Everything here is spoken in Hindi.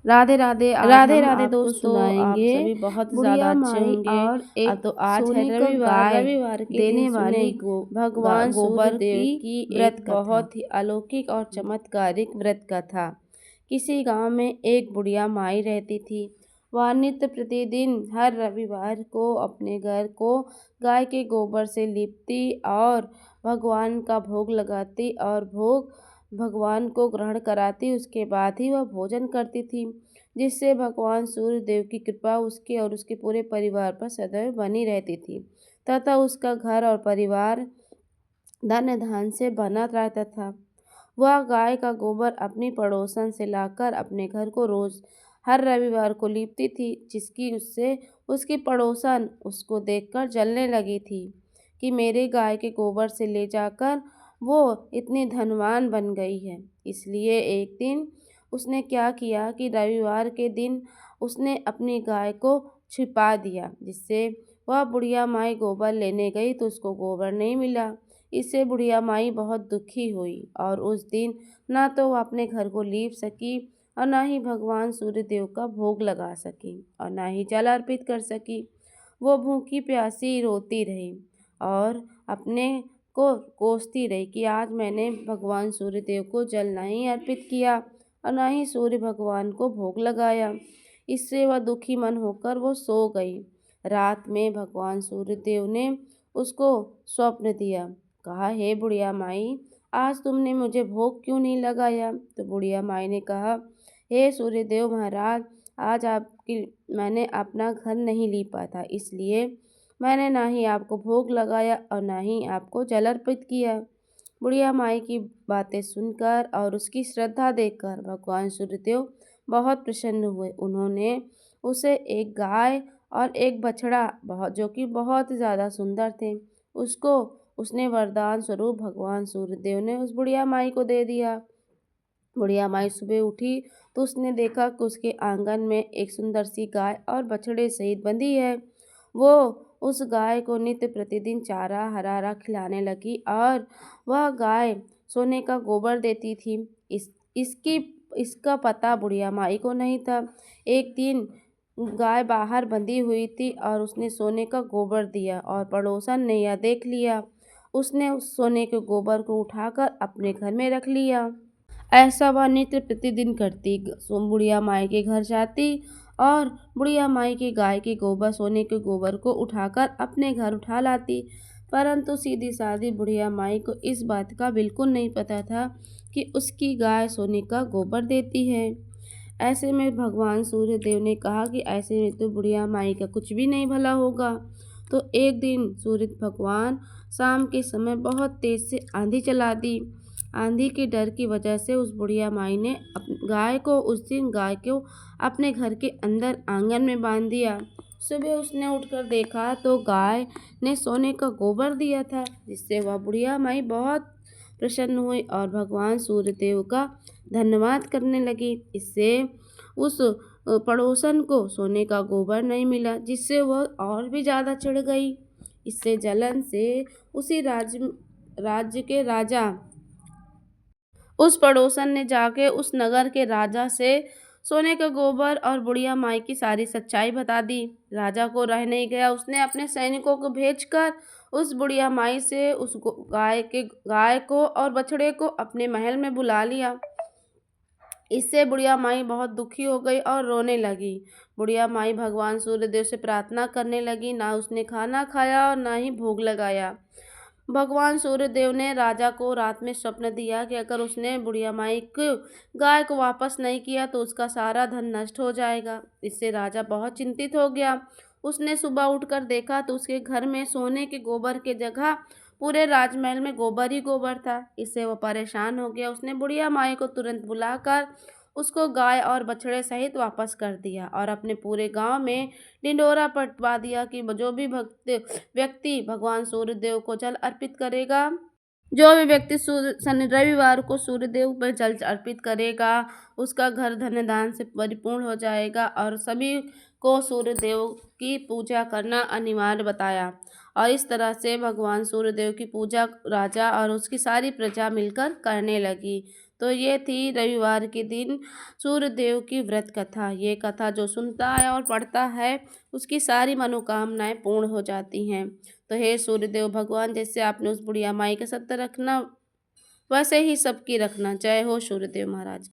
राधे राधे। आज राधे हम राधे आपको दोस्तों, आप सुनाएंगे सभी बहुत ज़्यादा बुढ़िया अच्छे माई होंगे। और एक तो आज है सोने का रविवार। गाय रविवार के दिन देने सुने वाली भगवान गोबर सूर्यदेव की व्रत एक कथा। बहुत ही अलौकिक और चमत्कारिक व्रत कथा। किसी गांव में एक बुढ़िया माई रहती थी। वह नित्य प्रतिदिन हर रविवार को अपने घर को गाय के गोबर से लीपती और भगवान का भोग लगाती और भोग भगवान को ग्रहण कराती। उसके बाद ही वह भोजन करती थी, जिससे भगवान सूर्यदेव की कृपा उसके और उसके पूरे परिवार पर सदैव बनी रहती थी तथा उसका घर और परिवार धन धान से बना रहता था। वह गाय का गोबर अपनी पड़ोसन से लाकर अपने घर को रोज हर रविवार को लीपती थी, जिसकी उससे उसकी पड़ोसन उसको देखकर जलने लगी थी कि मेरे गाय के गोबर से ले जाकर वो इतनी धनवान बन गई है। इसलिए एक दिन उसने क्या किया कि रविवार के दिन उसने अपनी गाय को छिपा दिया, जिससे वह बुढ़िया माई गोबर लेने गई तो उसको गोबर नहीं मिला। इससे बुढ़िया माई बहुत दुखी हुई और उस दिन ना तो वह अपने घर को लीप सकी और ना ही भगवान सूर्यदेव का भोग लगा सकी और ना ही जल अर्पित कर सकी। वो भूखी प्यासी रोती रही और अपने को कोसती रही कि आज मैंने भगवान सूर्यदेव को जल नहीं अर्पित किया और ना ही सूर्य भगवान को भोग लगाया। इससे वह दुखी मन होकर वो सो गई। रात में भगवान सूर्यदेव ने उसको स्वप्न दिया। कहा, हे बुढ़िया माई, आज तुमने मुझे भोग क्यों नहीं लगाया? तो बुढ़िया माई ने कहा, हे सूर्यदेव महाराज, आज आपकी मैंने अपना घर नहीं लीपा था, इसलिए मैंने ना ही आपको भोग लगाया और ना ही आपको जल अर्पित किया। बुढ़िया माई की बातें सुनकर और उसकी श्रद्धा देखकर भगवान सूर्यदेव बहुत प्रसन्न हुए। उन्होंने उसे एक गाय और एक बछड़ा जो कि बहुत ज़्यादा सुंदर थे, उसको उसने वरदान स्वरूप भगवान सूर्यदेव ने उस बुढ़िया माई को दे दिया। बुढ़िया माई सुबह उठी तो उसने देखा कि उसके आंगन में एक सुंदर सी गाय और बछड़े सहित बंधी है। वो उस गाय को नित्य प्रतिदिन चारा हरा हरा खिलाने लगी और वह गाय सोने का गोबर देती थी। इसकी इसका पता बुढ़िया माई को नहीं था। एक दिन गाय बाहर बंधी हुई थी और उसने सोने का गोबर दिया और पड़ोसन ने यह देख लिया। उसने उस सोने के गोबर को उठाकर अपने घर में रख लिया। ऐसा वह नित्य प्रतिदिन करती। बुढ़िया माई के घर जाती और बुढ़िया माई की गाय के गोबर सोने के गोबर को उठाकर अपने घर उठा लाती। परंतु सीधी सादी बुढ़िया माई को इस बात का बिल्कुल नहीं पता था कि उसकी गाय सोने का गोबर देती है। ऐसे में भगवान सूर्यदेव ने कहा कि ऐसे में तो बुढ़िया माई का कुछ भी नहीं भला होगा। तो एक दिन सूर्य भगवान शाम के समय बहुत तेज से आंधी चला दी। आंधी के डर की वजह से उस बुढ़िया माई ने उस दिन गाय को अपने घर के अंदर आंगन में बांध दिया। सुबह उसने उठकर देखा तो गाय ने सोने का गोबर दिया था, जिससे वह बुढ़िया माई बहुत प्रसन्न हुई और भगवान सूर्यदेव का धन्यवाद करने लगी। इससे उस पड़ोसन को सोने का गोबर नहीं मिला, जिससे वह और भी ज़्यादा चिढ़ गई। इससे जलन से उसी राज्य के राजा उस पड़ोसन ने जाके उस नगर के राजा से सोने का गोबर और बुढ़िया माई की सारी सच्चाई बता दी। राजा को रह नहीं गया, उसने अपने सैनिकों को भेजकर उस बुढ़िया माई से उस गाय को और बछड़े को अपने महल में बुला लिया। इससे बुढ़िया माई बहुत दुखी हो गई और रोने लगी। बुढ़िया माई भगवान सूर्यदेव से प्रार्थना करने लगी। ना उसने खाना खाया और ना ही भोग लगाया। भगवान सूर्यदेव ने राजा को रात में स्वप्न दिया कि अगर उसने बुढ़िया माई को गाय को वापस नहीं किया तो उसका सारा धन नष्ट हो जाएगा। इससे राजा बहुत चिंतित हो गया। उसने सुबह उठकर देखा तो उसके घर में सोने के गोबर के जगह पूरे राजमहल में गोबर ही गोबर था। इससे वह परेशान हो गया। उसने बुढ़िया माई को तुरंत बुलाकर उसको गाय और बछड़े सहित वापस कर दिया और अपने पूरे गांव में ढिंढोरा पटवा दिया कि जो भी व्यक्ति भगवान सूर्यदेव को जल अर्पित करेगा, जो भी व्यक्ति शनि रविवार को सूर्यदेव पर जल अर्पित करेगा, उसका घर धन धान से परिपूर्ण हो जाएगा और सभी को सूर्यदेव की पूजा करना अनिवार्य बताया। और इस तरह से भगवान सूर्यदेव की पूजा राजा और उसकी सारी प्रजा मिलकर करने लगी। तो ये थी रविवार के दिन सूर्यदेव की व्रत कथा। ये कथा जो सुनता है और पढ़ता है उसकी सारी मनोकामनाएं पूर्ण हो जाती हैं। तो हे सूर्यदेव भगवान, जैसे आपने उस बुढ़िया माई का सत्य रखना वैसे ही सबकी रखना। जय हो सूर्यदेव महाराज।